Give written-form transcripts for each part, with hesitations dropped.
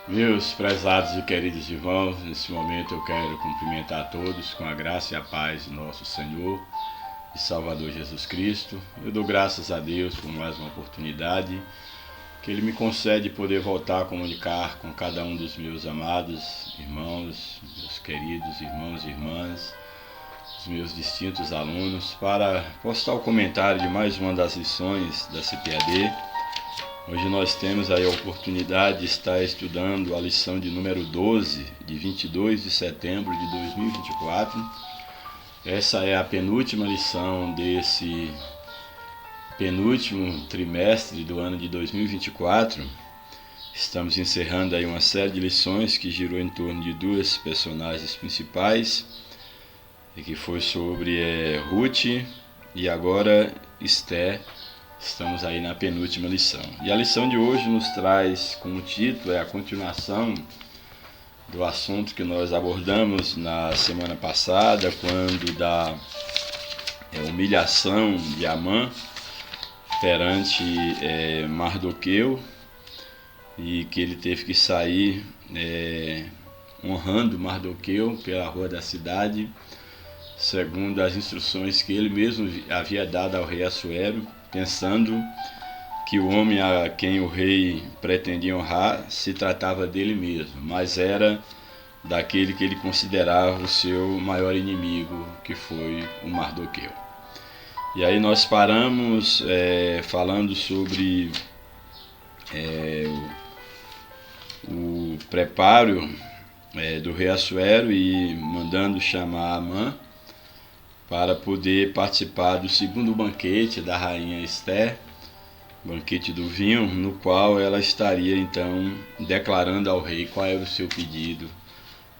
Meus prezados e queridos irmãos, nesse momento eu quero cumprimentar a todos com a graça e a paz de nosso Senhor e Salvador Jesus Cristo. Eu dou graças a Deus por mais uma oportunidade que Ele me concede poder voltar a comunicar com cada um dos meus amados irmãos, meus queridos irmãos e irmãs, os meus distintos alunos, para postar o comentário de mais uma das lições da CPAD. Hoje nós temos aí a oportunidade de estar estudando a lição de número 12, de 22 de setembro de 2024. Essa é a penúltima lição desse penúltimo trimestre do ano de 2024. Estamos encerrando aí uma série de lições que girou em torno de duas personagens principais, e que foi sobre Ruth e agora Esther. Estamos aí na penúltima lição. E a lição de hoje nos traz como título, a continuação do assunto que nós abordamos na semana passada, quando da humilhação de Amã perante Mardoqueu, e que ele teve que sair honrando Mardoqueu pela rua da cidade, segundo as instruções que ele mesmo havia dado ao rei Assuero, pensando que o homem a quem o rei pretendia honrar se tratava dele mesmo, mas era daquele que ele considerava o seu maior inimigo, que foi o Mardoqueu. E aí nós paramos falando sobre o preparo do rei Assuero e mandando chamar Amã para poder participar do segundo banquete da rainha Esther, banquete do vinho, no qual ela estaria então declarando ao rei qual era o seu pedido,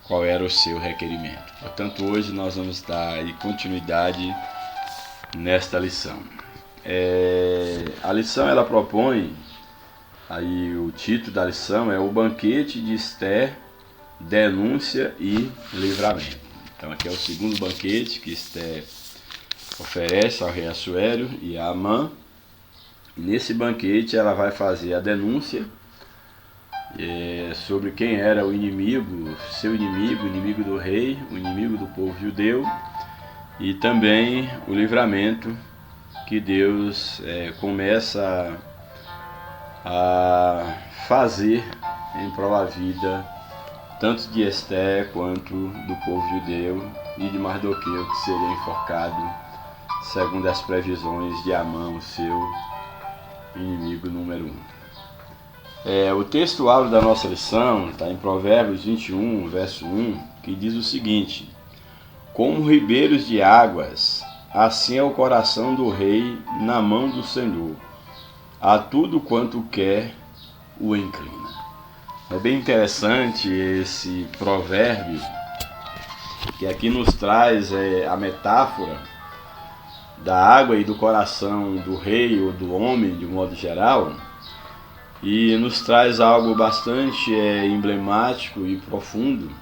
qual era o seu requerimento. Portanto, hoje nós vamos dar aí continuidade nesta lição. A lição ela propõe, aí o título da lição é o banquete de Esther, denúncia e livramento. Então aqui é o segundo banquete que Esther oferece ao rei Assuero e a Amã. E nesse banquete ela vai fazer a denúncia sobre quem era o inimigo, seu inimigo, o inimigo do rei, o inimigo do povo judeu, e também o livramento que Deus começa a fazer em prol da vida tanto de Esther quanto do povo judeu e de Mardoqueu, que seria enforcado segundo as previsões de Amã, o seu inimigo número 1. O texto áureo da nossa lição está em Provérbios 21, verso 1, que diz o seguinte: como ribeiros de águas, assim é o coração do rei na mão do Senhor, a tudo quanto quer o inclina. É bem interessante esse provérbio, que aqui nos traz a metáfora da água e do coração do rei ou do homem de um modo geral, e nos traz algo bastante emblemático e profundo,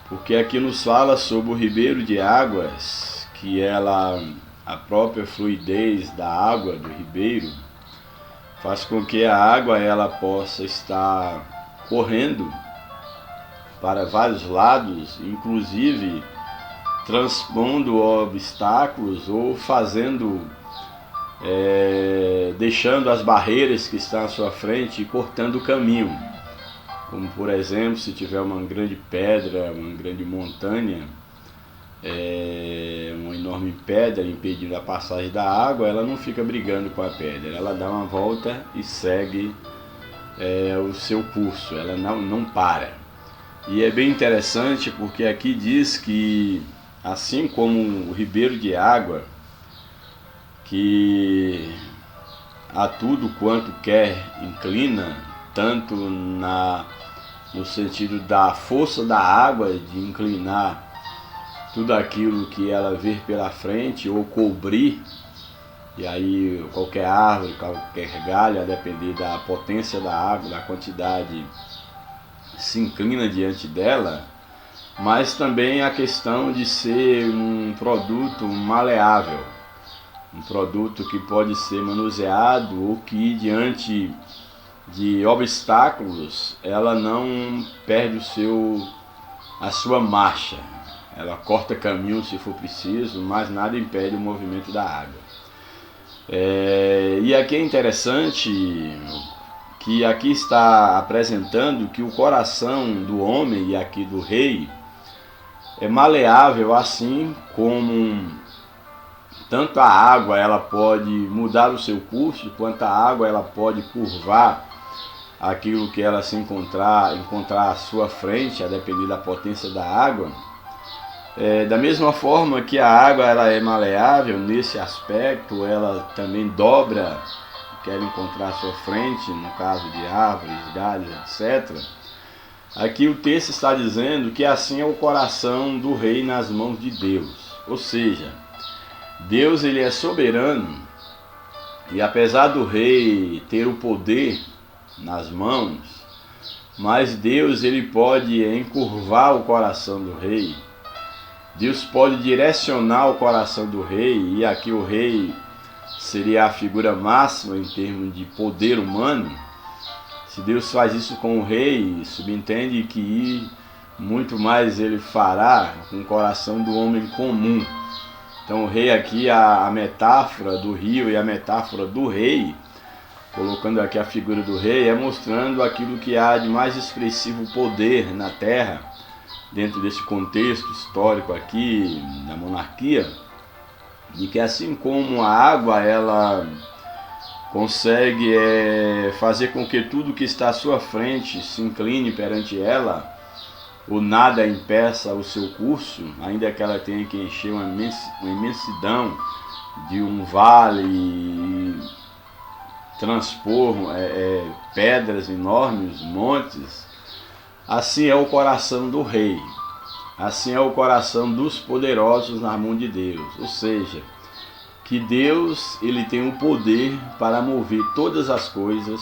porque aqui nos fala sobre o ribeiro de águas, que a própria fluidez da água do ribeiro faz com que a água ela possa estar correndo para vários lados, inclusive transpondo obstáculos ou deixando as barreiras que estão à sua frente e cortando o caminho. Como por exemplo, se tiver uma grande pedra, uma grande montanha, uma enorme pedra impedindo a passagem da água, ela não fica brigando com a pedra, ela dá uma volta e segue o seu curso, ela não para. E é bem interessante porque aqui diz que, assim como o ribeiro de água, que a tudo quanto quer inclina, tanto no sentido da força da água de inclinar tudo aquilo que ela vê pela frente ou cobrir, e aí qualquer árvore, qualquer galho, a depender da potência da água, da quantidade, se inclina diante dela, mas também a questão de ser um produto maleável, um produto que pode ser manuseado ou que diante de obstáculos, ela não perde a sua marcha. Ela corta caminho se for preciso, mas nada impede o movimento da água. E aqui é interessante que aqui está apresentando que o coração do homem e aqui do rei é maleável, assim como tanto a água ela pode mudar o seu curso, quanto a água ela pode curvar aquilo que ela se encontrar à sua frente, a depender da potência da água. Da mesma forma que a água ela é maleável nesse aspecto, ela também dobra, quer encontrar à sua frente, no caso de árvores, galhos, etc. Aqui o texto está dizendo que assim é o coração do rei nas mãos de Deus. Ou seja, Deus ele é soberano, e apesar do rei ter o poder nas mãos, mas Deus ele pode encurvar o coração do rei. Deus pode direcionar o coração do rei, e aqui o rei seria a figura máxima em termos de poder humano. Se Deus faz isso com o rei, subentende que muito mais ele fará com o coração do homem comum. Então o rei aqui, a metáfora do rio e a metáfora do rei, colocando aqui a figura do rei, é mostrando aquilo que há de mais expressivo poder na terra, dentro desse contexto histórico aqui da monarquia, de que assim como a água ela consegue fazer com que tudo que está à sua frente se incline perante ela, ou nada impeça o seu curso, ainda que ela tenha que encher uma imensidão de um vale e transpor pedras enormes, montes. Assim é o coração do rei, assim é o coração dos poderosos na mão de Deus. Ou seja, que Deus ele tem o poder para mover todas as coisas,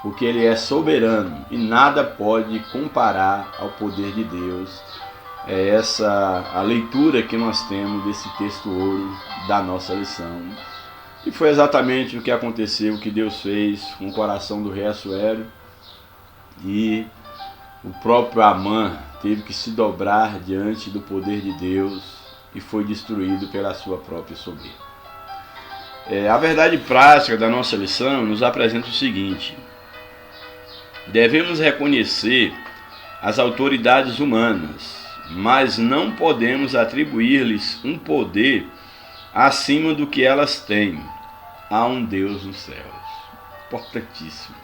porque ele é soberano e nada pode comparar ao poder de Deus. É essa a leitura que nós temos desse texto ouro da nossa lição. E foi exatamente o que aconteceu, que Deus fez com o coração do rei Assuero, e o próprio Amã teve que se dobrar diante do poder de Deus e foi destruído pela sua própria soberba. A verdade prática da nossa lição nos apresenta o seguinte: devemos reconhecer as autoridades humanas, mas não podemos atribuir-lhes um poder acima do que elas têm. Há um Deus nos céus. Importantíssimo.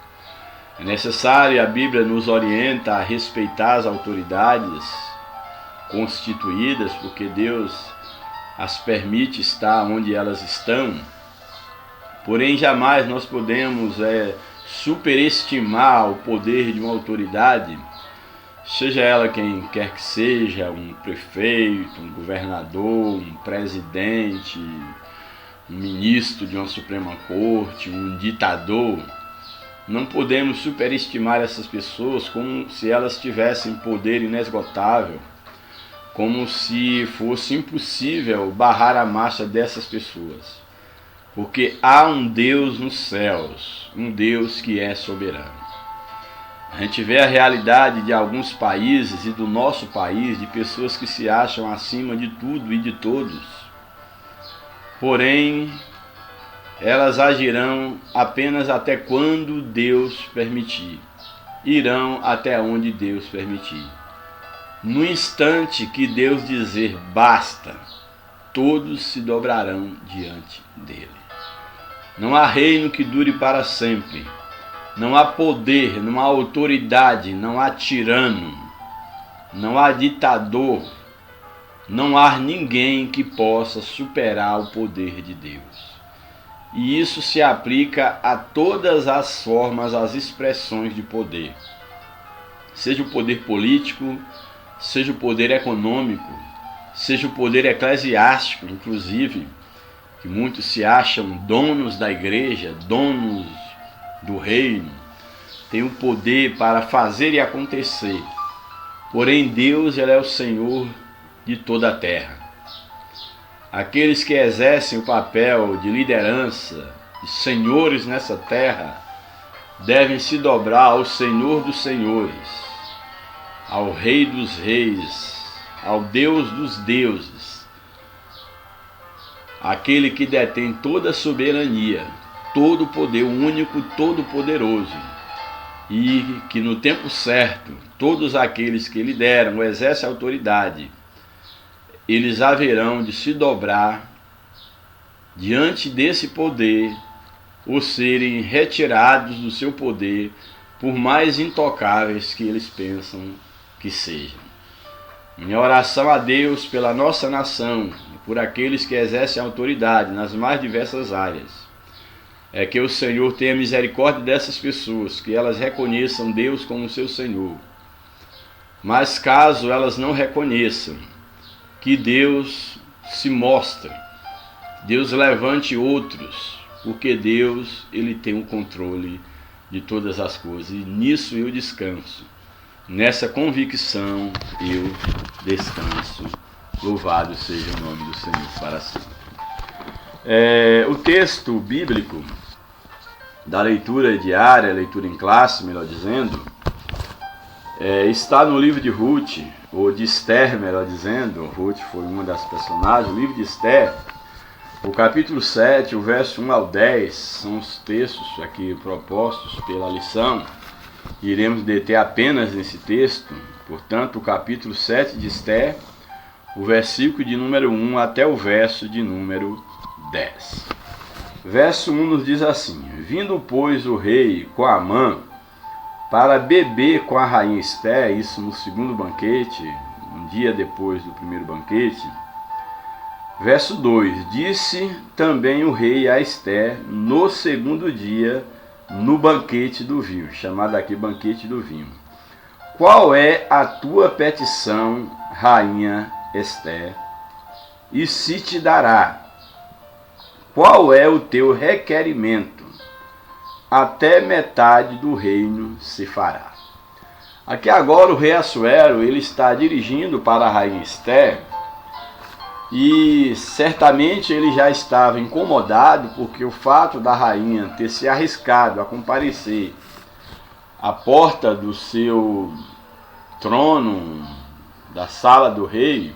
É necessário, a Bíblia nos orienta a respeitar as autoridades constituídas, porque Deus as permite estar onde elas estão. Porém, jamais nós podemos superestimar o poder de uma autoridade, seja ela quem quer que seja, um prefeito, um governador, um presidente, um ministro de uma Suprema Corte, um ditador. Não podemos superestimar essas pessoas como se elas tivessem poder inesgotável, como se fosse impossível barrar a marcha dessas pessoas. Porque há um Deus nos céus, um Deus que é soberano. A gente vê a realidade de alguns países e do nosso país, de pessoas que se acham acima de tudo e de todos. Porém, elas agirão apenas até quando Deus permitir. Irão até onde Deus permitir. No instante que Deus dizer basta, todos se dobrarão diante dele. Não há reino que dure para sempre. Não há poder, não há autoridade, não há tirano, não há ditador, não há ninguém que possa superar o poder de Deus. E isso se aplica a todas as formas, as expressões de poder. Seja o poder político, seja o poder econômico, seja o poder eclesiástico, inclusive, que muitos se acham donos da igreja, donos do reino, tem o poder para fazer e acontecer. Porém, Deus ele é o Senhor de toda a terra. Aqueles que exercem o papel de liderança, de senhores nessa terra, devem se dobrar ao Senhor dos Senhores, ao Rei dos Reis, ao Deus dos deuses, aquele que detém toda a soberania, todo o poder, o único, todo-poderoso, e que no tempo certo, todos aqueles que lhe deram, exercem autoridade, eles haverão de se dobrar diante desse poder, ou serem retirados do seu poder, por mais intocáveis que eles pensam que sejam. Minha oração a Deus pela nossa nação e por aqueles que exercem autoridade nas mais diversas áreas é que o Senhor tenha misericórdia dessas pessoas, que elas reconheçam Deus como seu Senhor. Mas caso elas não reconheçam, que Deus se mostre, Deus levante outros, porque Deus, ele tem o controle de todas as coisas, e nisso eu descanso, nessa convicção eu descanso. Louvado seja o nome do Senhor para sempre. O texto bíblico da leitura diária, leitura em classe, melhor dizendo, está no livro de Ruth, ou de Esther, melhor dizendo. Ruth foi uma das personagens. O livro de Esther, o capítulo 7, o verso 1 ao 10, são os textos aqui propostos pela lição. Iremos deter apenas nesse texto. Portanto, o capítulo 7 de Esther, o versículo de número 1 até o verso de número 10. Verso 1 nos diz assim: Vindo, pois, o rei com Amã para beber com a rainha Esther, isso no segundo banquete, um dia depois do primeiro banquete. Verso 2: Disse também o rei a Esther no segundo dia, no banquete do vinho, chamado aqui banquete do vinho: Qual é a tua petição, rainha Esther, e se te dará? Qual é o teu requerimento? Até metade do reino se fará. Aqui agora o rei Assuero, ele está dirigindo para a rainha Esther, e certamente ele já estava incomodado porque o fato da rainha ter se arriscado a comparecer à porta do seu trono, da sala do rei,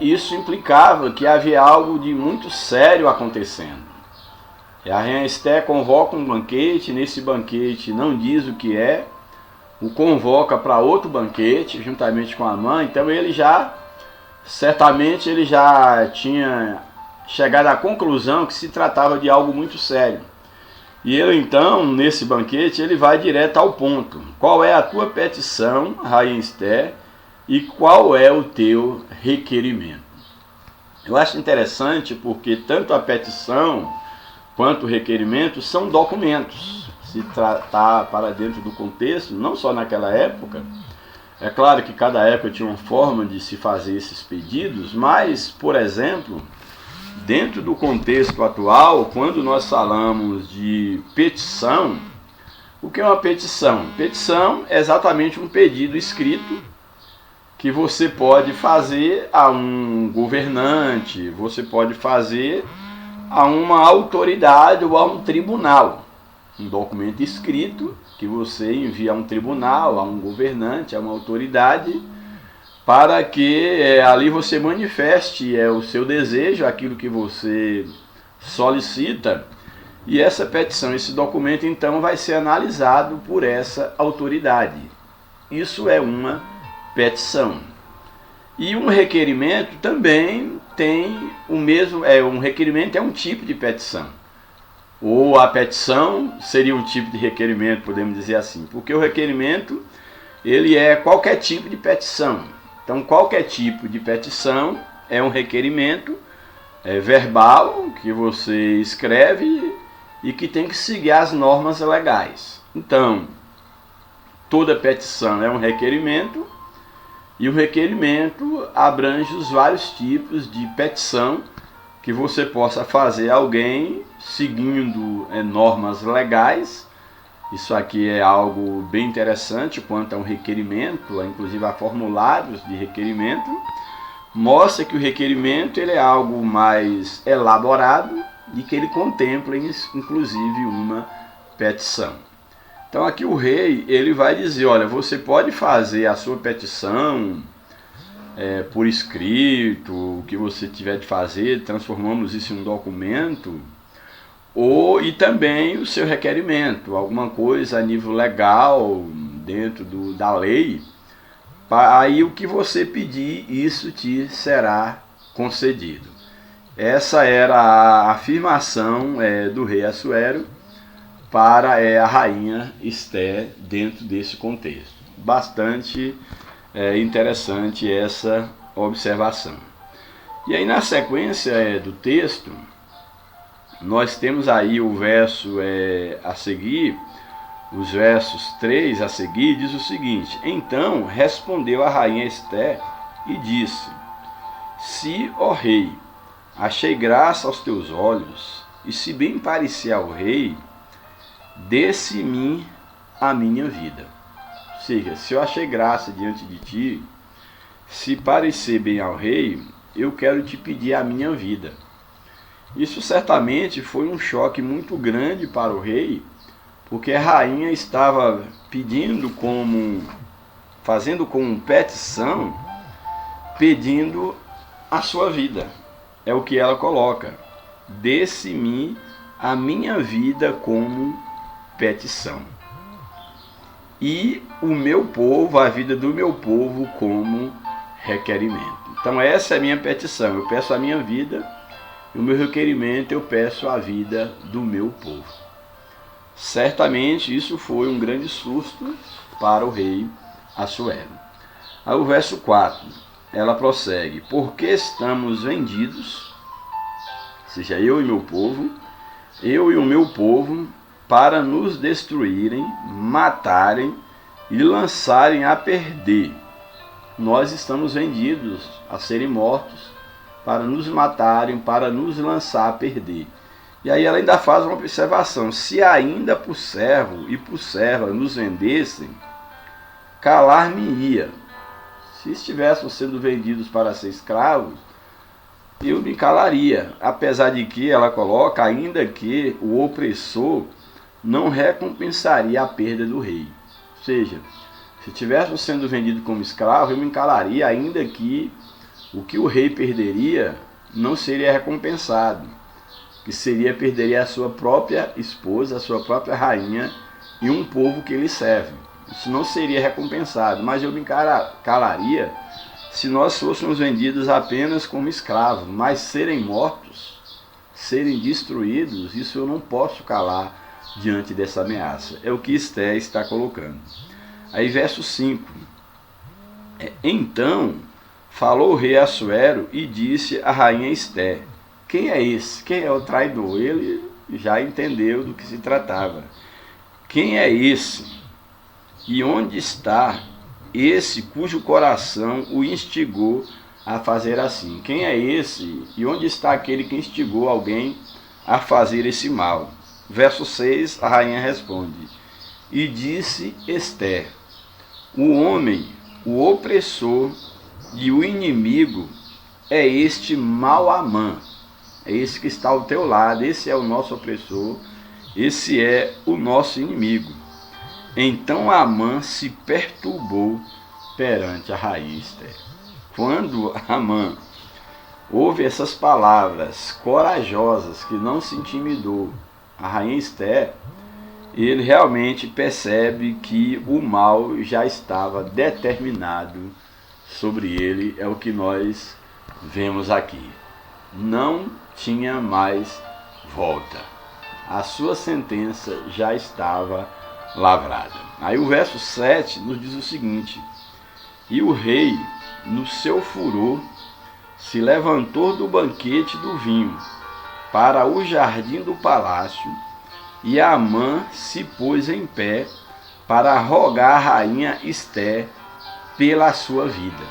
isso implicava que havia algo de muito sério acontecendo. E a rainha Esther convoca um banquete, nesse banquete não diz o que é, o convoca para outro banquete, juntamente com a mãe. Então certamente ele já tinha chegado à conclusão que se tratava de algo muito sério. E ele então, nesse banquete, ele vai direto ao ponto: qual é a tua petição, rainha Esther, e qual é o teu requerimento? Eu acho interessante porque tanto a petição quanto o requerimento são documentos. Se tratar para dentro do contexto, não só naquela época, é claro que cada época tinha uma forma de se fazer esses pedidos, mas, por exemplo, dentro do contexto atual, quando nós falamos de petição, o que é uma petição? Petição é exatamente um pedido escrito que você pode fazer a um governante, você pode fazer a uma autoridade ou a um tribunal. Um documento escrito que você envia a um tribunal, a um governante, a uma autoridade, para que ali você manifeste o seu desejo, aquilo que você solicita. E essa petição, esse documento, então, vai ser analisado por essa autoridade. Isso é uma petição. E um requerimento também tem o mesmo, um requerimento é um tipo de petição. Ou a petição seria um tipo de requerimento, podemos dizer assim, porque o requerimento, ele é qualquer tipo de petição. Então, qualquer tipo de petição é um requerimento verbal, que você escreve e que tem que seguir as normas legais. Então, toda petição é um requerimento, e o requerimento abrange os vários tipos de petição que você possa fazer a alguém seguindo normas legais. Isso aqui é algo bem interessante quanto a um requerimento, inclusive a formulários de requerimento. Mostra que o requerimento ele é algo mais elaborado e que ele contempla inclusive uma petição. Então aqui o rei, ele vai dizer, olha, você pode fazer a sua petição por escrito, o que você tiver de fazer, transformamos isso em um documento, e também o seu requerimento, alguma coisa a nível legal, dentro da lei, aí o que você pedir, isso te será concedido. Essa era a afirmação do rei Assuero para a rainha Esther dentro desse contexto. Bastante interessante essa observação. E aí na sequência do texto, nós temos aí o verso a seguir, os versos 3 a seguir, diz o seguinte: então respondeu a rainha Esther e disse: se, ó rei, achei graça aos teus olhos, e se bem parecer ao rei, dê-se-me a minha vida. Ou seja, se eu achei graça diante de ti, se parecer bem ao rei, eu quero te pedir a minha vida. Isso certamente foi um choque muito grande para o rei, porque a rainha estava pedindo fazendo como petição, pedindo a sua vida. É o que ela coloca: dê-se-me a minha vida como petição, e o meu povo, a vida do meu povo como requerimento. Então essa é a minha petição, eu peço a minha vida, e o meu requerimento eu peço a vida do meu povo. Certamente isso foi um grande susto para o rei Assuero. Aí o verso 4, ela prossegue: porque estamos vendidos, ou seja, eu e o meu povo, para nos destruírem, matarem e lançarem a perder. Nós estamos vendidos a serem mortos, para nos matarem, para nos lançar a perder. E aí ela ainda faz uma observação: se ainda por servo e por serva nos vendessem, calar-me-ia. Se estivéssemos sendo vendidos para ser escravos, eu me calaria. Apesar de que ela coloca, ainda que o opressor não recompensaria a perda do rei. Ou seja, se estivéssemos sendo vendidos como escravo, eu me calaria, ainda que o que o rei perderia não seria recompensado, que perderia a sua própria esposa, a sua própria rainha e um povo que ele serve. Isso não seria recompensado, mas eu me calaria se nós fôssemos vendidos apenas como escravos, mas serem mortos, serem destruídos, isso eu não posso calar diante dessa ameaça. É o que Esther está colocando. Aí verso 5, então falou o rei Assuero e disse à rainha Esther: quem é esse? Quem é o traidor? Ele já entendeu do que se tratava. Quem é esse? E onde está esse cujo coração o instigou a fazer assim? Quem é esse? E onde está aquele que instigou alguém a fazer esse mal? Verso 6, a rainha responde: e disse Esther: o homem, o opressor e o inimigo é este mau Amã. É esse que está ao teu lado, esse é o nosso opressor, esse é o nosso inimigo. Então Amã se perturbou perante a rainha Esther. Quando Amã ouve essas palavras corajosas, que não se intimidou, a rainha Esther, ele realmente percebe que o mal já estava determinado sobre ele. É o que nós vemos aqui. Não tinha mais volta. A sua sentença já estava lavrada. Aí o verso 7 nos diz o seguinte: e o rei, no seu furor, se levantou do banquete do vinho para o jardim do palácio, e Amã se pôs em pé para rogar a rainha Esther pela sua vida.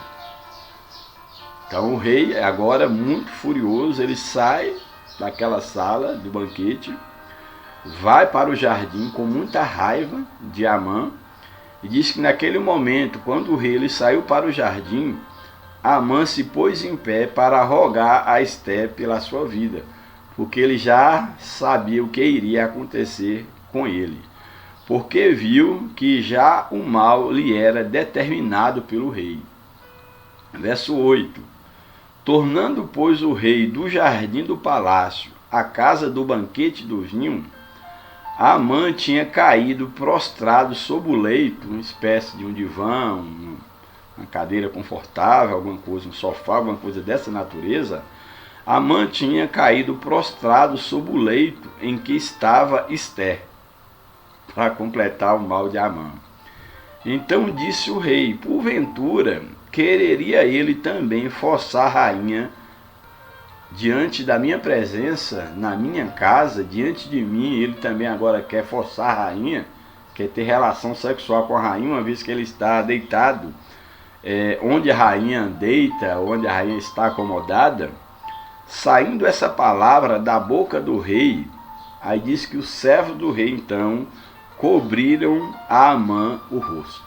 Então o rei, agora muito furioso, ele sai daquela sala do banquete, vai para o jardim com muita raiva de Amã, e diz que naquele momento, quando o rei ele saiu para o jardim, Amã se pôs em pé para rogar a Esther pela sua vida, porque ele já sabia o que iria acontecer com ele, porque viu que já o mal lhe era determinado pelo rei. Verso 8. Tornando, pois, o rei do jardim do palácio à casa do banquete do vinho, Amã tinha caído prostrado sob o leito, uma espécie de um divã, uma cadeira confortável, alguma coisa, um sofá, alguma coisa dessa natureza. Amã tinha caído prostrado sob o leito em que estava Ester, para completar o mal de Amã. Então disse o rei: porventura quereria ele também forçar a rainha diante da minha presença, na minha casa, diante de mim? Ele também agora quer forçar a rainha, quer ter relação sexual com a rainha, uma vez que ele está deitado, onde a rainha deita, onde a rainha está acomodada. Saindo essa palavra da boca do rei, aí diz que os servos do rei então cobriram a Amã o rosto.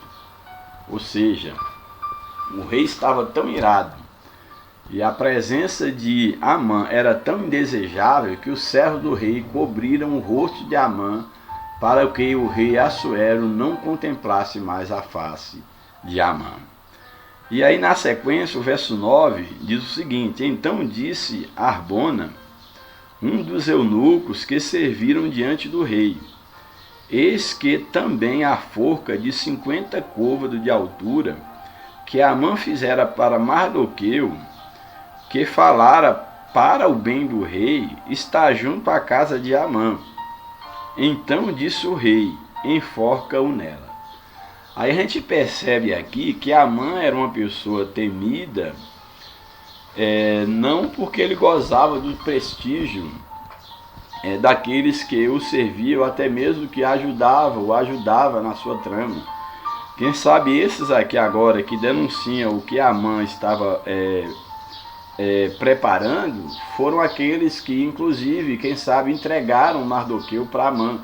Ou seja, o rei estava tão irado e a presença de Amã era tão indesejável que os servos do rei cobriram o rosto de Amã para que o rei Assuero não contemplasse mais a face de Amã. E aí na sequência o verso 9 diz o seguinte: então disse Arbona, um dos eunucos que serviram diante do rei: eis que também a forca de 50 côvados de altura que Amã fizera para Mardoqueu, que falara para o bem do rei, está junto à casa de Amã. Então disse o rei: enforca-o nela. Aí a gente percebe aqui que Amã era uma pessoa temida, não porque ele gozava do prestígio daqueles que o serviam, até mesmo que o ajudava na sua trama. Quem sabe esses aqui agora que denunciam o que Amã estava preparando, foram aqueles que inclusive, quem sabe, entregaram Mardoqueu para Amã,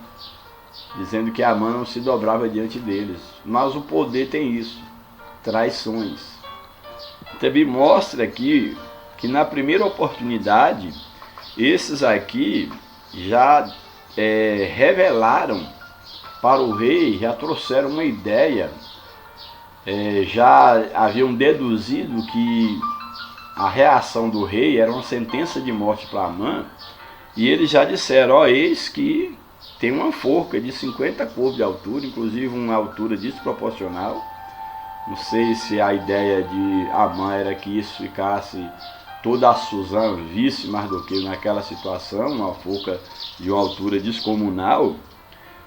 dizendo que Amã não se dobrava diante deles. Mas o poder tem isso, traições. Também mostra aqui que na primeira oportunidade, esses aqui já revelaram para o rei, já trouxeram uma ideia, já haviam deduzido que a reação do rei era uma sentença de morte para Amã, e eles já disseram: eis que tem uma forca de 50 côvados de altura, inclusive uma altura desproporcional. Não sei se a ideia de Amã era que isso ficasse, toda a Suzã visse Mardoqueu naquela situação, uma forca de uma altura descomunal.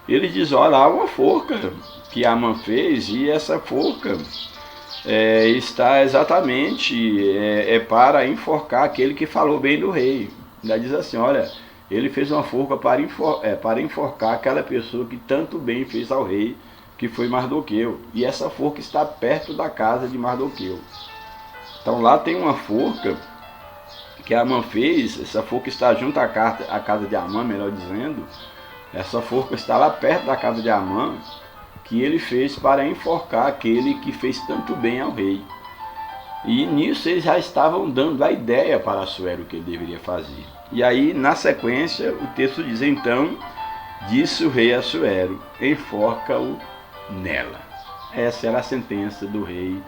Ele diz: olha, há uma forca que Amã fez, e essa forca está exatamente para enforcar aquele que falou bem do rei. Ainda diz assim: olha, ele fez uma forca para enforcar aquela pessoa que tanto bem fez ao rei, que foi Mardoqueu. E essa forca está perto da casa de Mardoqueu. Então lá tem uma forca que Amã fez, essa forca está junto à casa de Amã, melhor dizendo. Essa forca está lá perto da casa de Amã, que ele fez para enforcar aquele que fez tanto bem ao rei. E nisso eles já estavam dando a ideia para Assuero o que ele deveria fazer. E aí, na sequência, o texto diz: então disse o rei Assuero: enforca-o nela. Essa era a sentença do rei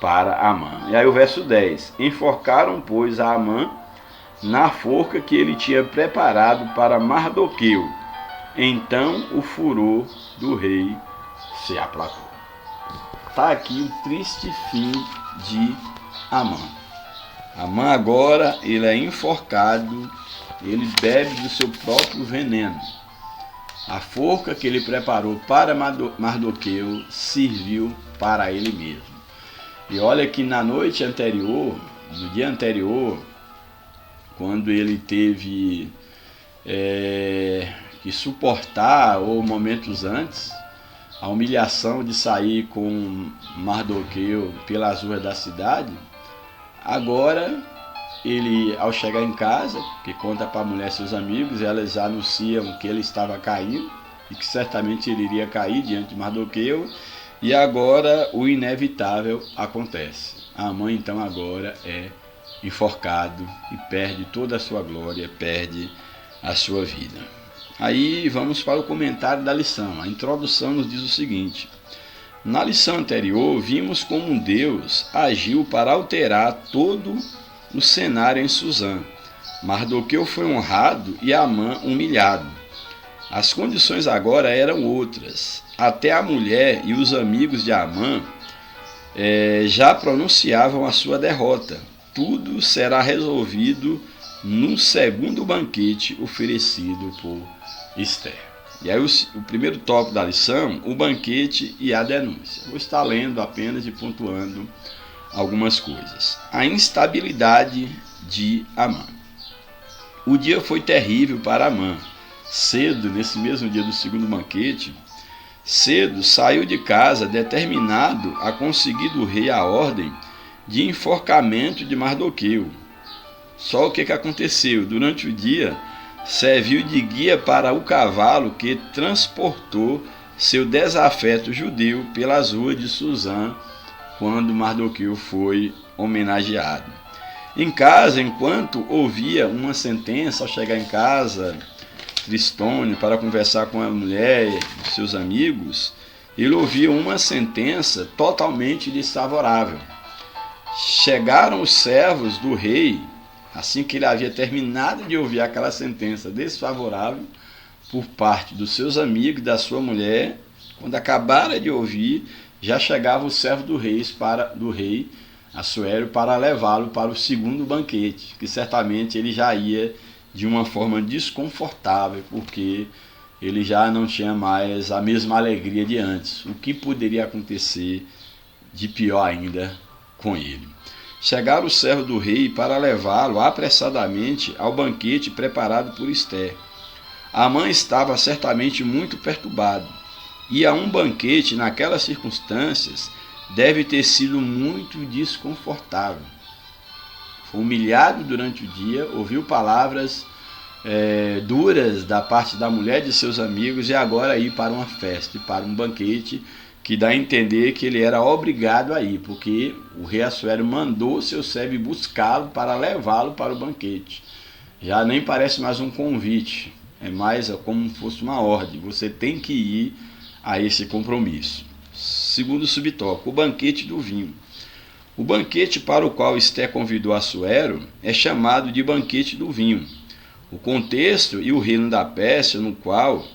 para Amã. E aí o verso 10: enforcaram, pois, a Amã na forca que ele tinha preparado para Mardoqueu. Então o furor do rei se aplacou. Está aqui o triste fim de Amã. Amã agora ele é enforcado, ele bebe do seu próprio veneno. A forca que ele preparou para Mardoqueu serviu para ele mesmo. E olha que na noite anterior, no dia anterior, quando ele teve que suportar, ou momentos antes, a humilhação de sair com Mardoqueu pelas ruas da cidade, agora ele, ao chegar em casa, que conta para a mulher e seus amigos, elas anunciam que ele estava caindo e que certamente ele iria cair diante de Mardoqueu, e agora o inevitável acontece. Amã então agora é enforcado e perde toda a sua glória, perde a sua vida. Aí vamos para o comentário da lição. A introdução nos diz o seguinte: na lição anterior, vimos como Deus agiu para alterar todo o cenário em Susã. Mardoqueu foi honrado e Amã humilhado. As condições agora eram outras. Até a mulher e os amigos de Amã já pronunciavam a sua derrota. Tudo será resolvido no segundo banquete oferecido por Esther. E aí o primeiro tópico da lição, o banquete e a denúncia. Vou estar lendo apenas e pontuando algumas coisas. A instabilidade de Amã. O dia foi terrível para Amã. Cedo, nesse mesmo dia do segundo banquete, cedo saiu de casa determinado a conseguir do rei a ordem de enforcamento de Mardoqueu. Só o que aconteceu? Durante o dia, serviu de guia para o cavalo que transportou seu desafeto judeu pelas ruas de Susã quando Mardoqueu foi homenageado. Em casa, enquanto ouvia uma sentença, ao chegar em casa, tristônio, para conversar com a mulher e seus amigos, ele ouvia uma sentença totalmente desfavorável. Chegaram os servos do rei, assim que ele havia terminado de ouvir aquela sentença desfavorável por parte dos seus amigos e da sua mulher, quando acabara de ouvir, já chegava o servo do rei Assuero para levá-lo para o segundo banquete, que certamente ele já ia de uma forma desconfortável, porque ele já não tinha mais a mesma alegria de antes. O que poderia acontecer de pior ainda com ele? Chegaram o servo do rei para levá-lo apressadamente ao banquete preparado por Esther. Amã estava certamente muito perturbado, e a um banquete naquelas circunstâncias deve ter sido muito desconfortável. Foi humilhado durante o dia, ouviu palavras duras da parte da mulher de seus amigos e agora ir para uma festa, para um banquete que dá a entender que ele era obrigado a ir, porque o rei Assuero mandou seu servo buscá-lo para levá-lo para o banquete. Já nem parece mais um convite, é mais como se fosse uma ordem, você tem que ir a esse compromisso. Segundo subtópico, o banquete do vinho. O banquete para o qual Esther convidou Assuero é chamado de banquete do vinho. O contexto e o reino da Pérsia, no qual,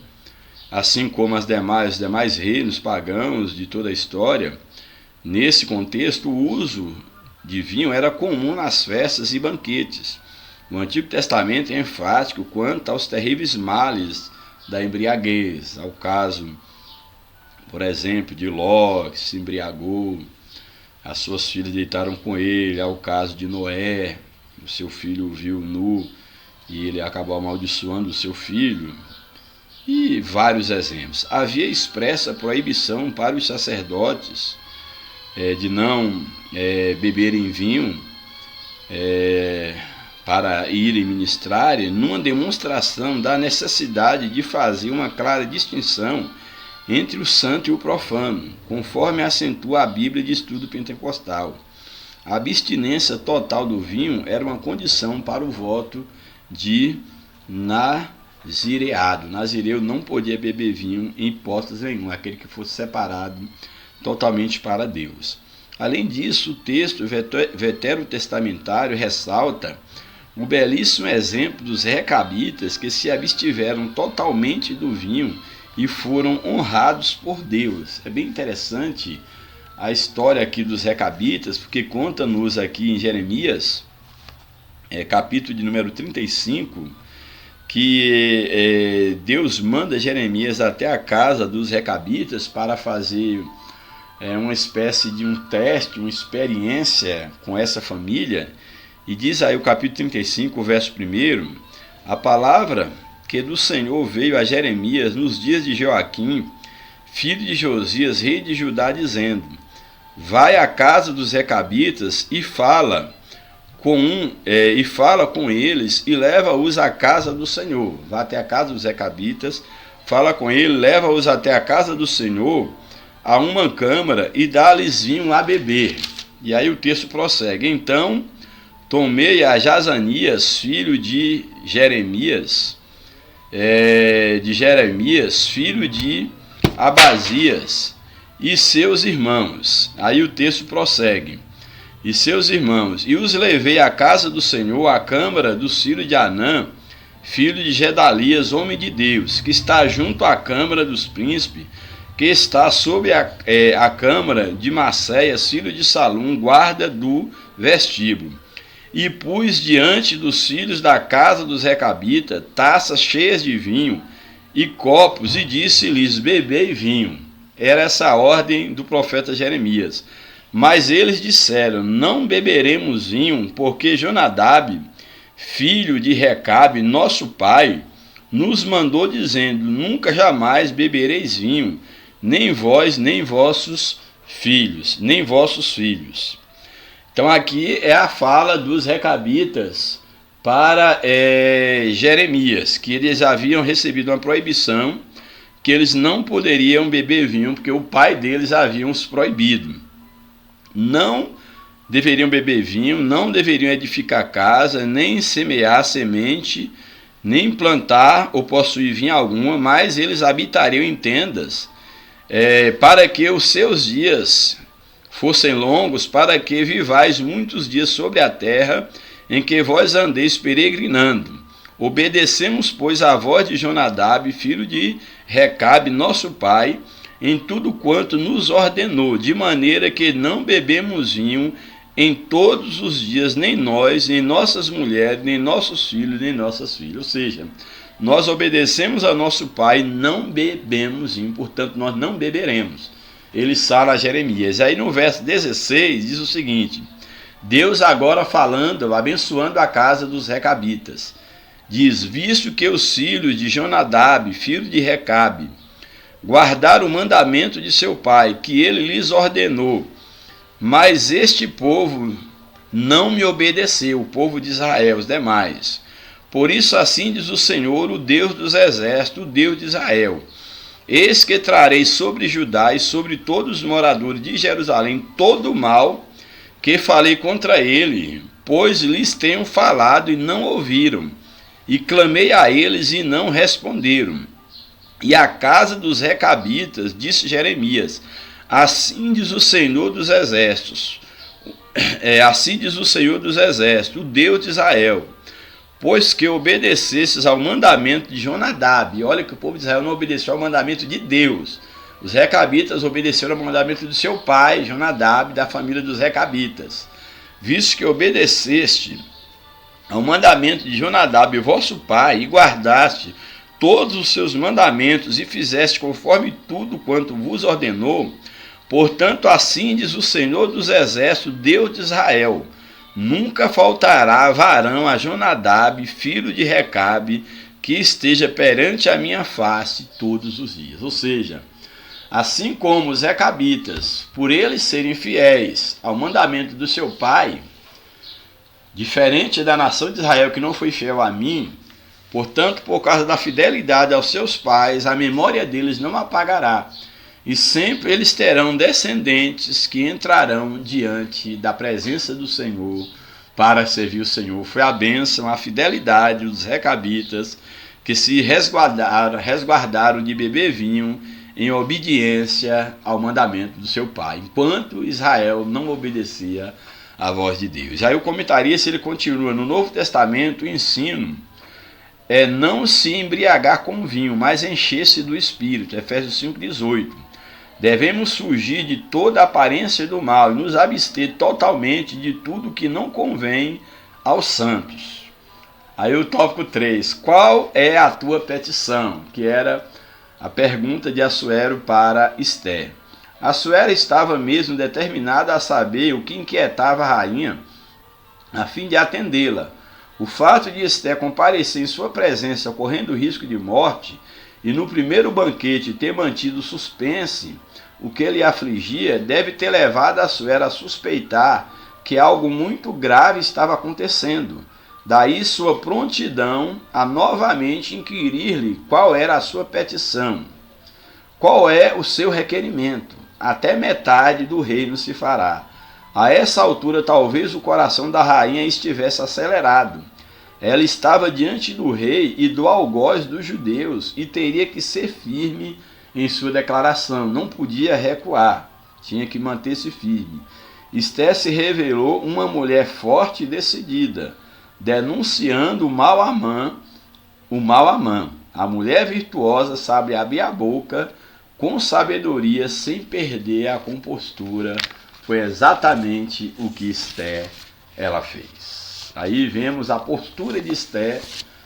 assim como os demais reinos pagãos de toda a história, nesse contexto o uso de vinho era comum nas festas e banquetes. O Antigo Testamento é enfático quanto aos terríveis males da embriaguez, ao caso, por exemplo, de Ló, que se embriagou, as suas filhas deitaram com ele, ao caso de Noé, o seu filho o viu nu e ele acabou amaldiçoando o seu filho, e vários exemplos. Havia expressa proibição para os sacerdotes de não beberem vinho para irem ministrarem, numa demonstração da necessidade de fazer uma clara distinção entre o santo e o profano, conforme acentua a Bíblia de Estudo Pentecostal. A abstinência total do vinho era uma condição para o voto de nazireado. Nazireu não podia beber vinho em hipótese nenhuma, aquele que fosse separado totalmente para Deus. Além disso, o texto veterotestamentário ressalta o belíssimo exemplo dos recabitas que se abstiveram totalmente do vinho e foram honrados por Deus. É bem interessante a história aqui dos recabitas, porque conta-nos aqui em Jeremias, capítulo de número 35, que Deus manda Jeremias até a casa dos recabitas para fazer uma espécie de um teste, uma experiência com essa família, e diz aí o capítulo 35, o verso 1, a palavra que do Senhor veio a Jeremias nos dias de Joaquim, filho de Josias, rei de Judá, dizendo: vai à casa dos recabitas e fala com eles e leva-os à casa do Senhor. Vá até a casa dos recabitas, fala com ele, leva-os até a casa do Senhor, a uma câmara, e dá-lhes vinho a beber. E aí o texto prossegue: então tomei a Jazanias, filho de Jeremias, de Jeremias, filho de Abazias, e seus irmãos. Aí o texto prossegue. E seus irmãos, e os levei à casa do Senhor, à câmara do filho de Anã, filho de Gedalias, homem de Deus, que está junto à câmara dos príncipes, que está sob a câmara de Maceias, filho de Salum, guarda do vestíbulo. E pus diante dos filhos da casa dos Recabitas taças cheias de vinho e copos, e disse-lhes: bebei vinho. Era essa a ordem do profeta Jeremias. Mas eles disseram: não beberemos vinho, porque Jonadab, filho de Recabe, nosso pai, nos mandou dizendo: nunca jamais bebereis vinho, nem vós, nem vossos filhos. Então aqui é a fala dos Recabitas para Jeremias, que eles haviam recebido uma proibição, que eles não poderiam beber vinho, porque o pai deles havia os proibido. Não deveriam beber vinho, não deveriam edificar casa, nem semear semente, nem plantar ou possuir vinha alguma, mas eles habitariam em tendas, para que os seus dias fossem longos, para que vivais muitos dias sobre a terra em que vós andeis peregrinando. Obedecemos, pois, a voz de Jonadab, filho de Recabe, nosso pai, em tudo quanto nos ordenou, de maneira que não bebemos vinho em todos os dias, nem nós, nem nossas mulheres, nem nossos filhos, nem nossas filhas. Ou seja, nós obedecemos a nosso pai, não bebemos vinho, portanto nós não beberemos. Ele fala a Jeremias. Aí no verso 16 diz o seguinte: Deus agora falando, abençoando a casa dos Recabitas, diz: visto que os filhos de Jonadab, filho de Recabe, guardaram o mandamento de seu pai, que ele lhes ordenou, mas este povo não me obedeceu, o povo de Israel, os demais. Por isso assim diz o Senhor, o Deus dos exércitos, o Deus de Israel: eis que trarei sobre Judá e sobre todos os moradores de Jerusalém todo o mal que falei contra ele, pois lhes tenho falado e não ouviram, e clamei a eles e não responderam. E a casa dos Recabitas, disse Jeremias: assim diz o Senhor dos exércitos, assim diz o Senhor dos exércitos, o Deus de Israel, pois que obedecesses ao mandamento de Jonadab. E olha que o povo de Israel não obedeceu ao mandamento de Deus. Os Recabitas obedeceram ao mandamento do seu pai, Jonadab, da família dos Recabitas. Visto que obedeceste ao mandamento de Jonadab, vosso pai, e guardaste todos os seus mandamentos, e fizeste conforme tudo quanto vos ordenou, portanto assim diz o Senhor dos exércitos, Deus de Israel: nunca faltará varão a Jonadab, filho de Recabe, que esteja perante a minha face todos os dias. Ou seja, assim como os Recabitas, por eles serem fiéis ao mandamento do seu pai, diferente da nação de Israel que não foi fiel a mim, portanto, por causa da fidelidade aos seus pais, a memória deles não apagará, e sempre eles terão descendentes que entrarão diante da presença do Senhor para servir o Senhor. Foi a bênção, a fidelidade dos Recabitas, que se resguardaram de beber vinho em obediência ao mandamento do seu pai, enquanto Israel não obedecia à voz de Deus. Aí o comentarista ele continua: no Novo Testamento o ensino é não se embriagar com vinho, mas encher-se do Espírito. Efésios 5,18. Devemos fugir de toda aparência do mal e nos abster totalmente de tudo que não convém aos santos. Aí o tópico 3. Qual é a tua petição? Que era a pergunta de Assuero para Esther. Assuero estava mesmo determinada a saber o que inquietava a rainha, a fim de atendê-la. O fato de Esther comparecer em sua presença correndo risco de morte e no primeiro banquete ter mantido suspense o que lhe afligia deve ter levado Assuero a suspeitar que algo muito grave estava acontecendo. Daí sua prontidão a novamente inquirir-lhe qual era a sua petição. Qual é o seu requerimento? Até metade do reino se fará. A essa altura talvez o coração da rainha estivesse acelerado, Ela estava diante do rei e do algoz dos judeus e teria que ser firme em sua declaração, não podia recuar, tinha que manter-se firme. Esté se revelou uma mulher forte e decidida, denunciando o mal Amã. A mulher virtuosa sabe abrir a boca com sabedoria, sem perder a compostura. Foi exatamente o que Esté ela fez. Aí vemos a postura de Esté,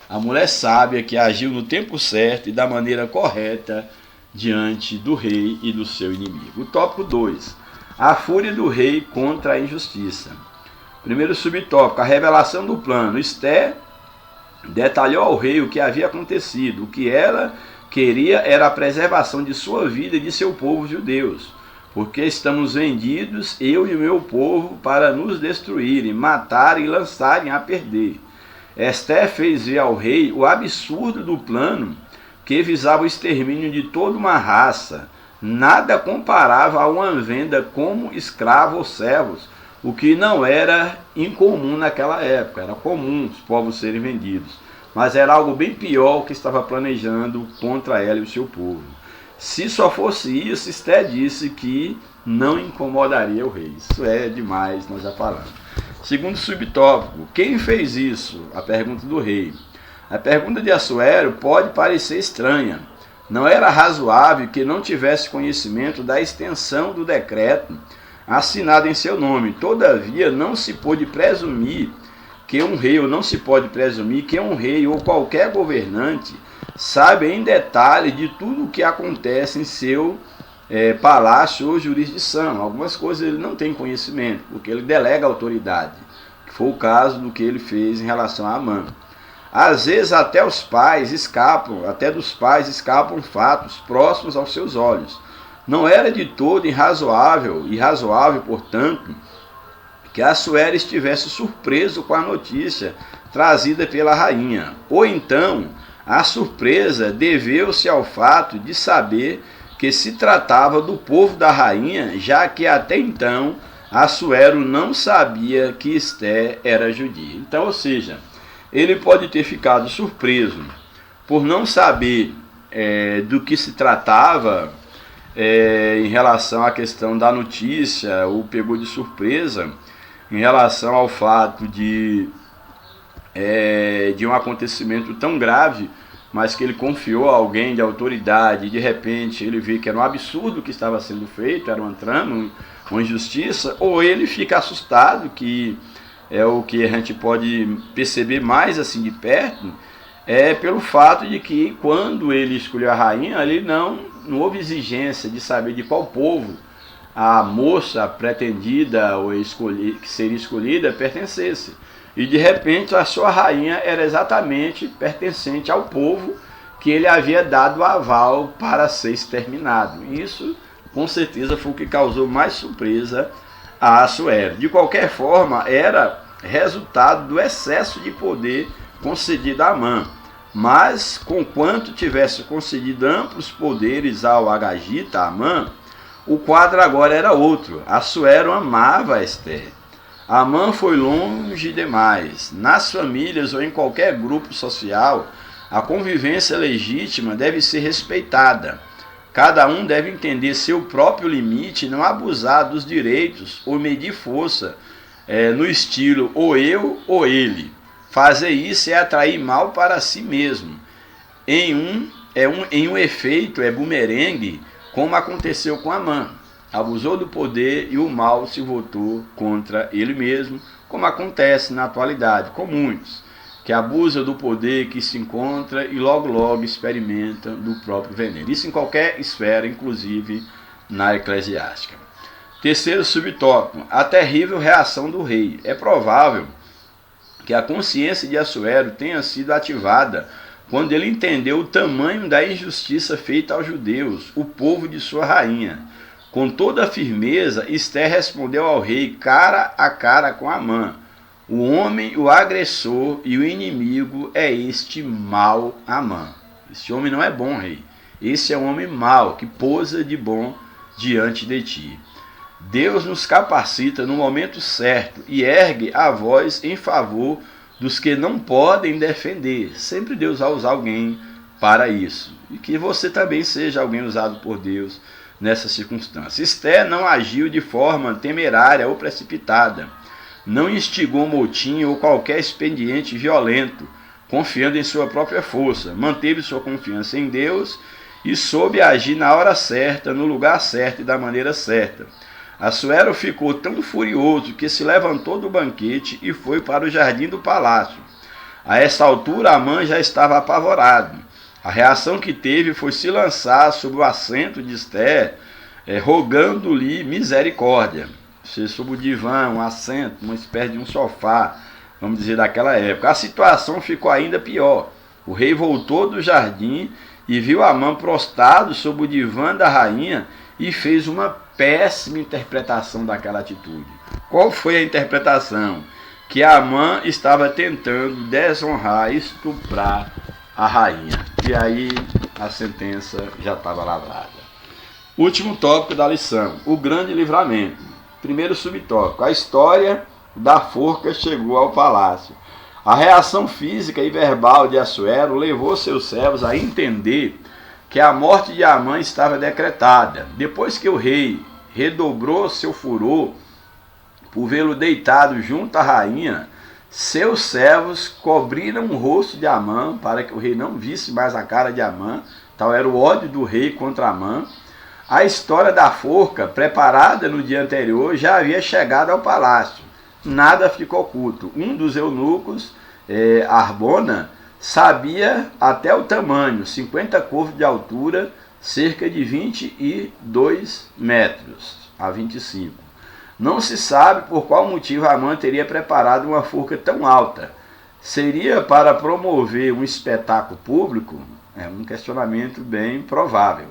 a mulher sábia que agiu no tempo certo e da maneira correta diante do rei e do seu inimigo. O tópico 2. A fúria do rei contra a injustiça. Primeiro subtópico, a revelação do plano. Esté detalhou ao rei o que havia acontecido. O que ela queria era a preservação de sua vida e de seu povo judeus. Porque estamos vendidos, eu e o meu povo, para nos destruírem, matarem e lançarem a perder. Esté fez ver ao rei o absurdo do plano que visava o extermínio de toda uma raça. Nada comparava a uma venda como escravo ou servos, o que não era incomum naquela época. Era comum os povos serem vendidos, mas era algo bem pior que estava planejando contra ela e o seu povo. Se só fosse isso, Esté disse que não incomodaria o rei. Isso é demais, nós já falamos. Segundo subtópico, quem fez isso? A pergunta do rei. A pergunta de Assuero pode parecer estranha. Não era razoável que não tivesse conhecimento da extensão do decreto assinado em seu nome. Todavia, não se pode presumir que um rei ou qualquer governante sabe em detalhe de tudo o que acontece em seu palácio ou jurisdição. Algumas coisas ele não tem conhecimento, porque ele delega autoridade, que foi o caso do que ele fez em relação a Amã. Às vezes até dos pais escapam fatos próximos aos seus olhos. Não era de todo irrazoável, portanto, que Assuero estivesse surpreso com a notícia trazida pela rainha. Ou então, a surpresa deveu-se ao fato de saber que se tratava do povo da rainha, já que até então Assuero não sabia que Esté era judia. Então, ou seja, ele pode ter ficado surpreso por não saber do que se tratava em relação à questão da notícia, ou pegou de surpresa em relação ao fato de um acontecimento tão grave, mas que ele confiou a alguém de autoridade, e de repente ele vê que era um absurdo o que estava sendo feito, era uma trama, uma injustiça, ou ele fica assustado, que é o que a gente pode perceber mais assim de perto, pelo fato de que quando ele escolheu a rainha, ele não houve exigência de saber de qual povo a moça pretendida ou que seria escolhida pertencesse. E de repente a sua rainha era exatamente pertencente ao povo que ele havia dado aval para ser exterminado. Isso com certeza foi o que causou mais surpresa a Assuero. De qualquer forma, era resultado do excesso de poder concedido a Amã. Mas, conquanto tivesse concedido amplos poderes ao Agagita, Amã, o quadro agora era outro. Assuero amava Esté. Amã foi longe demais. Nas famílias ou em qualquer grupo social, a convivência legítima deve ser respeitada. Cada um deve entender seu próprio limite e não abusar dos direitos ou medir força no estilo ou eu ou ele. Fazer isso é atrair mal para si mesmo. Em um efeito bumerangue, como aconteceu com Amã. Abusou do poder e o mal se voltou contra ele mesmo, como acontece na atualidade com muitos, que abusam do poder que se encontra e logo experimentam do próprio veneno. Isso em qualquer esfera, inclusive na eclesiástica. Terceiro subtópico, a terrível reação do rei. É provável que a consciência de Assuero tenha sido ativada quando ele entendeu o tamanho da injustiça feita aos judeus, o povo de sua rainha. Com toda a firmeza, Esté respondeu ao rei cara a cara com Amã. O homem, o agressor e o inimigo é este mau Amã. Esse homem não é bom, rei. Esse é um homem mau, que posa de bom diante de ti. Deus nos capacita no momento certo e ergue a voz em favor dos que não podem defender. Sempre Deus vai usar alguém para isso. E que você também seja alguém usado por Deus nessa circunstância. Esther não agiu de forma temerária ou precipitada. Não instigou motim ou qualquer expediente violento, confiando em sua própria força. Manteve sua confiança em Deus e soube agir na hora certa, no lugar certo e da maneira certa. Assuero ficou tão furioso que se levantou do banquete e foi para o jardim do palácio. A esta altura, Amã já estava apavorado. A reação que teve foi se lançar sobre o assento de Esther, rogando-lhe misericórdia. Sobre o divã, um assento, uma espécie de um sofá, vamos dizer, daquela época. A situação ficou ainda pior. O rei voltou do jardim e viu Amã prostrado sobre o divã da rainha e fez uma péssima interpretação daquela atitude. Qual foi a interpretação? Que Amã estava tentando desonrar, estuprar a rainha. E aí a sentença já estava lavrada. Último tópico da lição, o grande livramento. Primeiro subtópico, a história da forca chegou ao palácio. A reação física e verbal de Assuero levou seus servos a entender que a morte de Amã estava decretada. Depois que o rei redobrou seu furor por vê-lo deitado junto à rainha, seus servos cobriram o rosto de Amã para que o rei não visse mais a cara de Amã. Tal era o ódio do rei contra Amã. A história da forca, preparada no dia anterior, já havia chegado ao palácio. Nada ficou oculto. Um dos eunucos, Arbona, sabia até o tamanho, 50 côvados de altura, cerca de 22 metros a 25. Não se sabe por qual motivo Amã teria preparado uma forca tão alta. Seria para promover um espetáculo público? É um questionamento bem provável.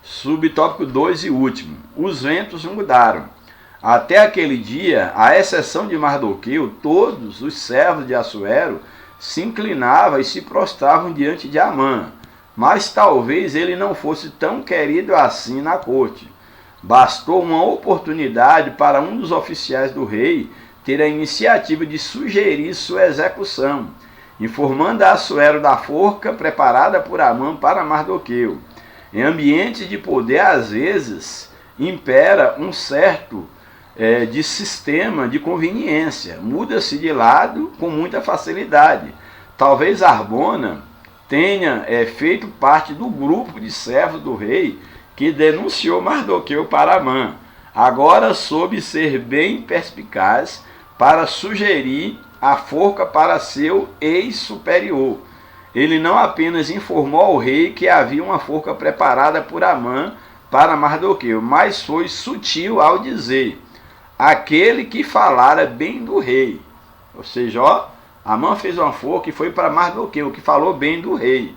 Subtópico 2 e último. Os ventos mudaram. Até aquele dia, à exceção de Mardoqueu, todos os servos de Assuero se inclinavam e se prostravam diante de Amã. Mas talvez ele não fosse tão querido assim na corte. Bastou uma oportunidade para um dos oficiais do rei ter a iniciativa de sugerir sua execução, informando a Assuero da forca preparada por Amã para Mardoqueu. Em ambientes de poder, às vezes, impera um certo de sistema de conveniência. Muda-se de lado com muita facilidade. Talvez Arbona tenha feito parte do grupo de servos do rei que denunciou Mardoqueu para Amã. Agora soube ser bem perspicaz para sugerir a forca para seu ex-superior. Ele não apenas informou ao rei que havia uma forca preparada por Amã para Mardoqueu, mas foi sutil ao dizer: aquele que falara bem do rei. Ou seja, Amã fez uma forca e foi para Mardoqueu, que falou bem do rei.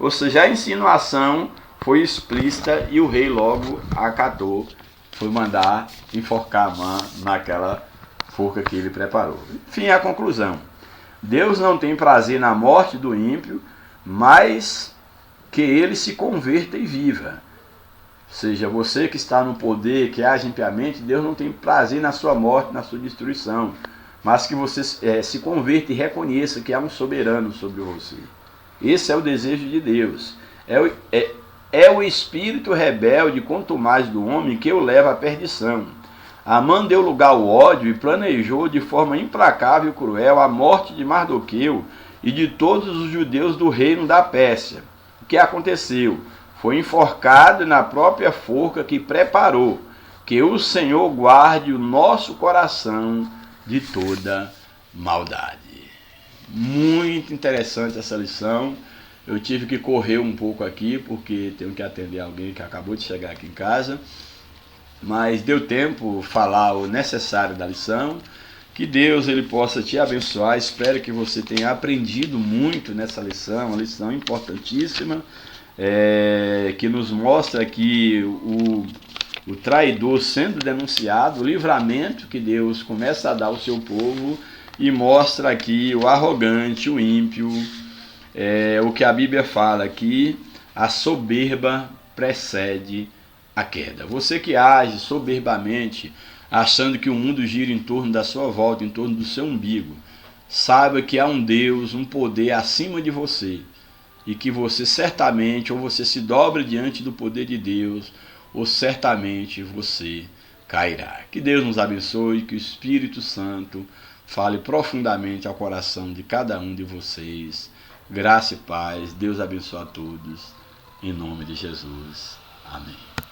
Ou seja, a insinuação foi explícita e o rei logo acatou, foi mandar enforcar Amã naquela forca que ele preparou. Enfim, a conclusão. Deus não tem prazer na morte do ímpio, mas que ele se converta e viva. Ou seja, você que está no poder, que age impiamente, Deus não tem prazer na sua morte, na sua destruição, mas que você se converta e reconheça que há um soberano sobre você. Esse é o desejo de Deus. É o espírito rebelde, quanto mais do homem, que o leva à perdição. Amã deu lugar ao ódio e planejou de forma implacável e cruel a morte de Mardoqueu e de todos os judeus do reino da Pérsia. O que aconteceu? Foi enforcado na própria forca que preparou. Que o Senhor guarde o nosso coração de toda maldade. Muito interessante essa lição. Eu tive que correr um pouco aqui, porque tenho que atender alguém que acabou de chegar aqui em casa. Mas deu tempo falar o necessário da lição. Que Deus ele possa te abençoar. Espero que você tenha aprendido muito nessa lição, uma lição importantíssima, que nos mostra aqui o traidor sendo denunciado, o livramento que Deus começa a dar ao seu povo, e mostra aqui o arrogante, o ímpio, o que a Bíblia fala aqui: a soberba precede a queda. Você que age soberbamente, achando que o mundo gira em torno da sua volta, em torno do seu umbigo, Saiba que há um Deus, um poder acima de você, e que você certamente, ou você se dobra diante do poder de Deus, ou certamente você cairá. Que Deus nos abençoe, que o Espírito Santo fale profundamente ao coração de cada um de vocês. Graça e paz. Deus abençoe a todos. Em nome de Jesus. Amém.